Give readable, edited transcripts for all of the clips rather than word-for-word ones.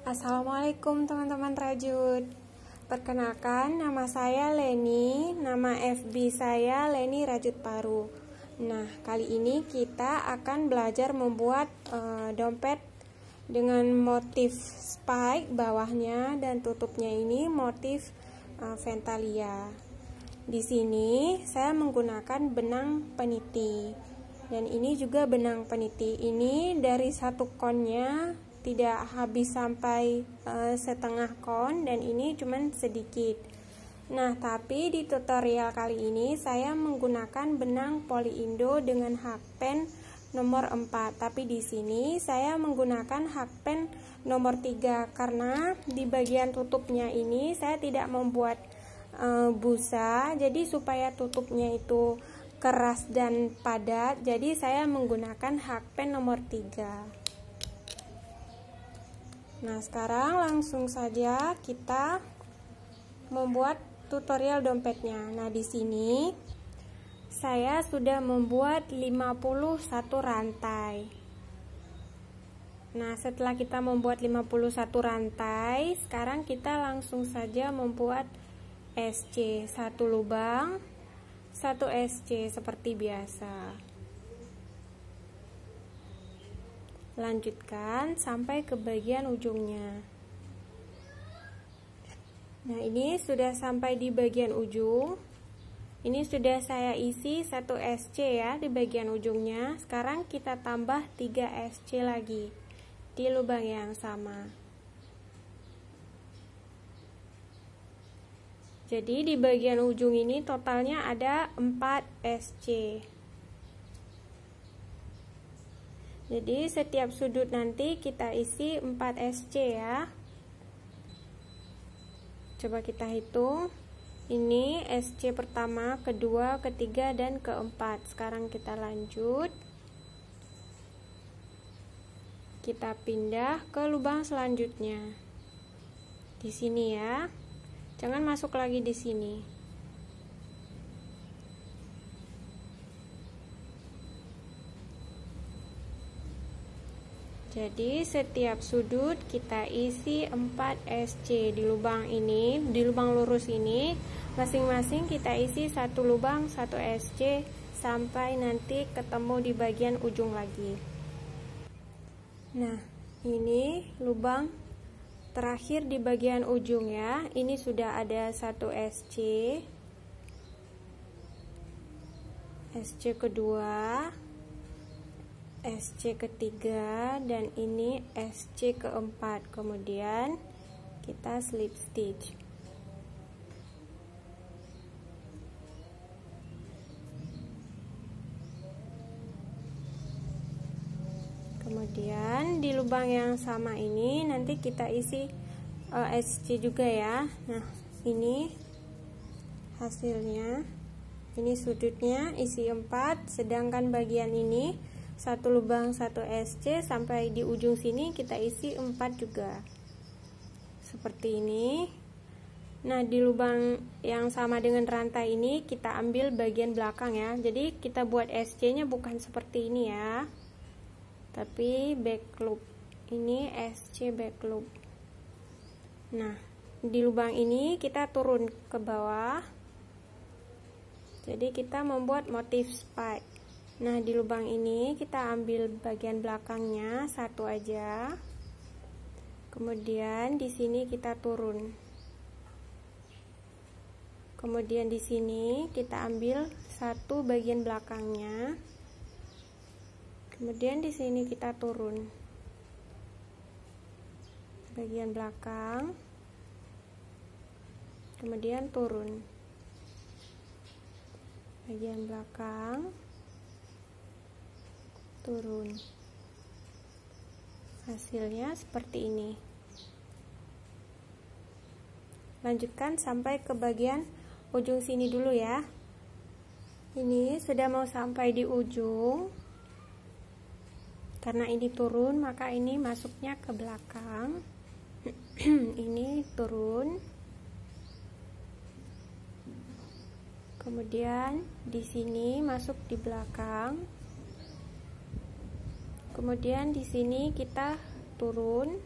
Assalamualaikum teman-teman Rajut. Perkenalkan, nama saya Leni. Nama FB saya Leni Rajut Paru. Nah, kali ini kita akan belajar membuat dompet dengan motif spike bawahnya dan tutupnya ini motif Ventalia. Di sini saya menggunakan benang peniti. Dan ini juga benang peniti. Ini dari satu konnya tidak habis sampai setengah kon, dan ini cuman sedikit. Nah, tapi di tutorial kali ini saya menggunakan benang Poliindo dengan hakpen nomor 4. Tapi di sini saya menggunakan hakpen nomor 3 karena di bagian tutupnya ini saya tidak membuat busa. Jadi supaya tutupnya itu keras dan padat, jadi saya menggunakan hakpen nomor 3. Nah, sekarang langsung saja kita membuat tutorial dompetnya. Nah, di sini saya sudah membuat 51 rantai. Nah, setelah kita membuat 51 rantai, sekarang kita langsung saja membuat SC, satu lubang, satu SC seperti biasa. Lanjutkan sampai ke bagian ujungnya. Nah, ini sudah sampai di bagian ujung. Ini sudah saya isi 1 SC ya di bagian ujungnya. Sekarang kita tambah 3 SC lagi di lubang yang sama. Jadi di bagian ujung ini totalnya ada 4 SC. Jadi setiap sudut nanti kita isi 4 SC ya. Coba kita hitung. Ini SC pertama, kedua, ketiga, dan keempat. Sekarang kita lanjut. Kita pindah ke lubang selanjutnya. Di sini ya. Jangan masuk lagi di sini. Jadi setiap sudut kita isi 4 SC di lubang ini, di lubang lurus ini masing-masing kita isi 1 lubang 1 SC sampai nanti ketemu di bagian ujung lagi. Nah, ini lubang terakhir di bagian ujung ya. Ini sudah ada 1 SC, SC kedua, SC ketiga, dan ini SC keempat. Kemudian kita slip stitch. Kemudian di lubang yang sama ini nanti kita isi SC juga ya. Nah, ini hasilnya. Ini sudutnya isi 4, sedangkan bagian ini 1 lubang 1 SC sampai di ujung sini kita isi 4 juga. Seperti ini. Nah, di lubang yang sama dengan rantai ini kita ambil bagian belakang ya. Jadi kita buat SC-nya bukan seperti ini ya. Tapi back loop. Ini SC back loop. Nah, di lubang ini kita turun ke bawah. Jadi kita membuat motif spike. Nah, di lubang ini kita ambil bagian belakangnya satu aja. Kemudian di sini kita turun. Kemudian di sini kita ambil satu bagian belakangnya. Kemudian di sini kita turun. Bagian belakang. Kemudian turun. Bagian belakang. Turun. Hasilnya seperti ini. Lanjutkan sampai ke bagian ujung sini dulu ya. Ini sudah mau sampai di ujung. Karena ini turun, maka ini masuknya ke belakang. Ini turun. Kemudian di sini masuk di belakang. Kemudian di sini kita turun.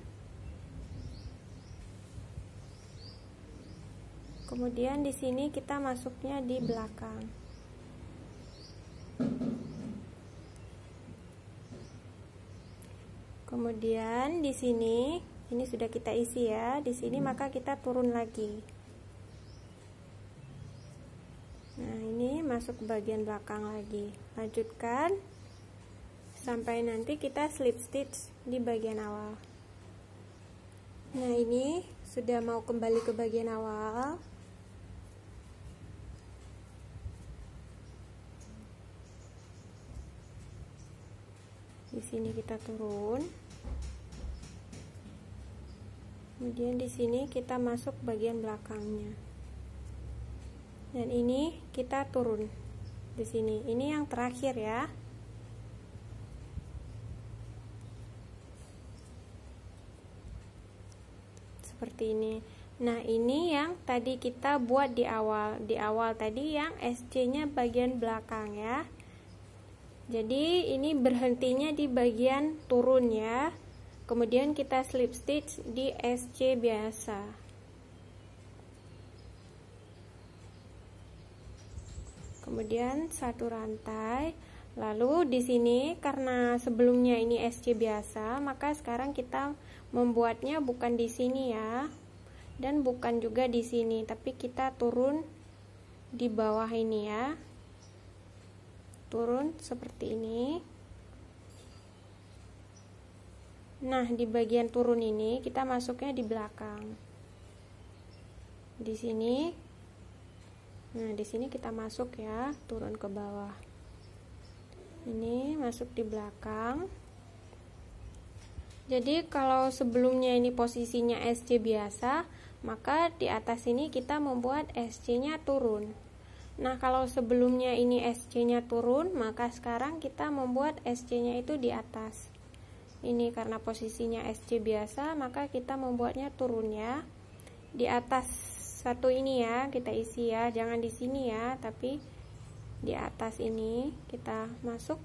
Kemudian di sini kita masuknya di belakang. Kemudian di sini ini sudah kita isi ya. Di sini maka kita turun lagi. Nah, ini masuk ke bagian belakang lagi. Lanjutkan sampai nanti kita slip stitch di bagian awal. Nah, ini sudah mau kembali ke bagian awal. Di sini kita turun. Kemudian di sini kita masuk bagian belakangnya. Dan ini kita turun di sini. Ini yang terakhir ya. Seperti ini. Nah, ini yang tadi kita buat di awal. Di awal tadi yang SC-nya bagian belakang ya. Jadi ini berhentinya di bagian turun ya. Kemudian kita slip stitch di SC biasa. Kemudian satu rantai. Lalu di sini karena sebelumnya ini SC biasa, maka sekarang kita membuatnya bukan di sini ya. Dan bukan juga di sini, tapi kita turun di bawah ini ya. Turun seperti ini. Nah, di bagian turun ini kita masuknya di belakang. Di sini. Nah, di sini kita masuk ya, turun ke bawah. Ini masuk di belakang. Jadi kalau sebelumnya ini posisinya SC biasa, maka di atas ini kita membuat SC-nya turun. Nah, kalau sebelumnya ini SC-nya turun, maka sekarang kita membuat SC-nya itu di atas. Ini karena posisinya SC biasa, maka kita membuatnya turun ya. Di atas satu ini ya, kita isi ya. Jangan di sini ya, tapi di atas ini kita masuk.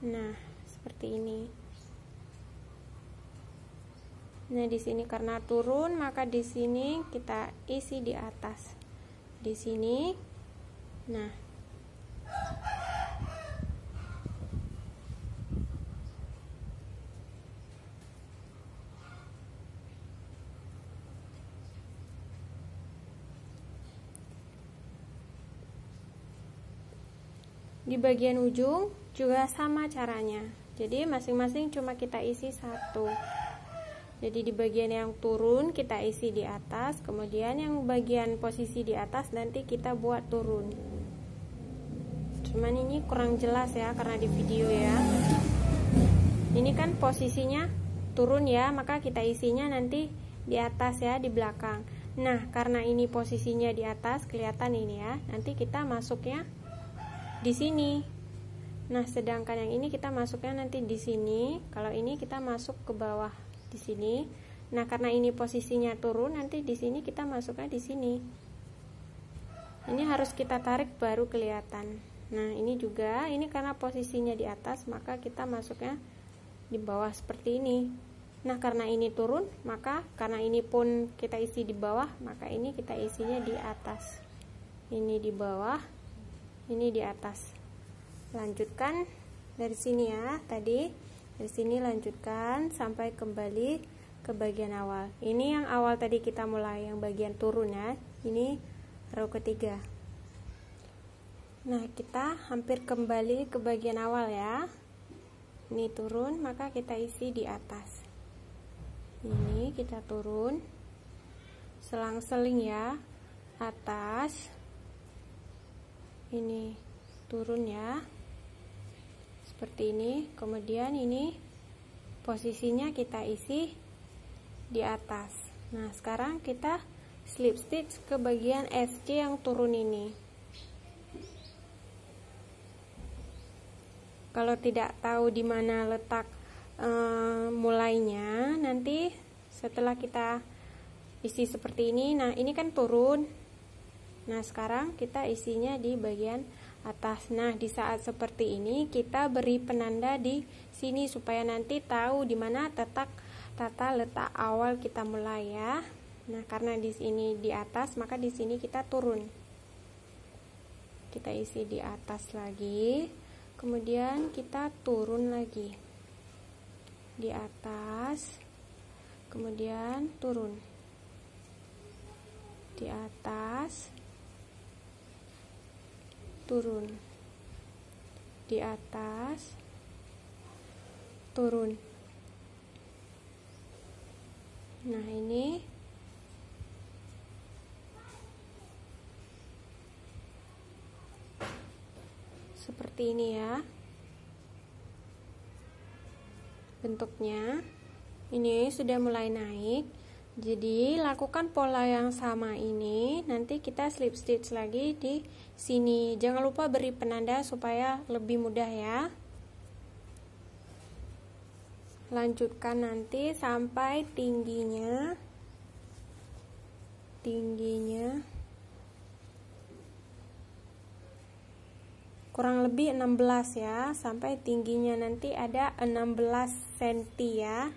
Nah, seperti ini. Nah, di sini karena turun, maka di sini kita isi di atas. Di sini. Nah, di bagian ujung juga sama caranya. Jadi masing-masing cuma kita isi satu. Jadi di bagian yang turun kita isi di atas, kemudian yang bagian posisi di atas nanti kita buat turun. Cuman ini kurang jelas ya karena di video ya. Ini kan posisinya turun ya, maka kita isinya nanti di atas ya, di belakang. Nah, karena ini posisinya di atas, kelihatan ini ya. Nanti kita masuknya di sini. Nah, sedangkan yang ini kita masuknya nanti di sini. Kalau ini kita masuk ke bawah di sini. Nah, karena ini posisinya turun, nanti di sini kita masuknya di sini. Ini harus kita tarik baru kelihatan. Nah, ini juga, ini karena posisinya di atas, maka kita masuknya di bawah seperti ini. Nah, karena ini turun, maka karena ini pun kita isi di bawah, maka ini kita isinya di atas. Ini di bawah, ini di atas. Lanjutkan dari sini ya, tadi dari sini lanjutkan sampai kembali ke bagian awal. Ini yang awal tadi kita mulai, yang bagian turun ya. Ini row ketiga. Nah, kita hampir kembali ke bagian awal ya. Ini turun, maka kita isi di atas. Ini kita turun, selang-seling ya, atas. Ini turun ya, seperti ini. Kemudian ini posisinya kita isi di atas. Nah, sekarang kita slip stitch ke bagian SC yang turun ini. Kalau tidak tahu di mana letak mulainya, nanti setelah kita isi seperti ini, nah ini kan turun. Nah, sekarang kita isinya di bagian atas. Nah, di saat seperti ini kita beri penanda di sini supaya nanti tahu di mana tata letak awal kita mulai ya. Nah, karena di sini di atas, maka di sini kita turun. Kita isi di atas lagi, kemudian kita turun lagi. Di atas, kemudian turun. Di atas, turun. Di atas, turun. Nah, ini seperti ini ya bentuknya. Ini sudah mulai naik, jadi lakukan pola yang sama ini. Nanti kita slip stitch lagi di sini. Jangan lupa beri penanda supaya lebih mudah ya. Lanjutkan nanti sampai tingginya kurang lebih 16 ya, sampai tingginya nanti ada 16 cm ya.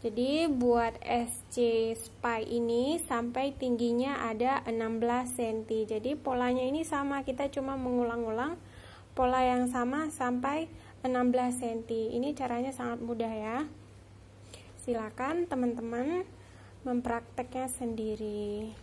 Jadi buat SC spy ini sampai tingginya ada 16 cm. Jadi polanya ini sama, kita cuma mengulang-ulang pola yang sama sampai 16 cm. Ini caranya sangat mudah ya. Silakan teman-teman memprakteknya sendiri.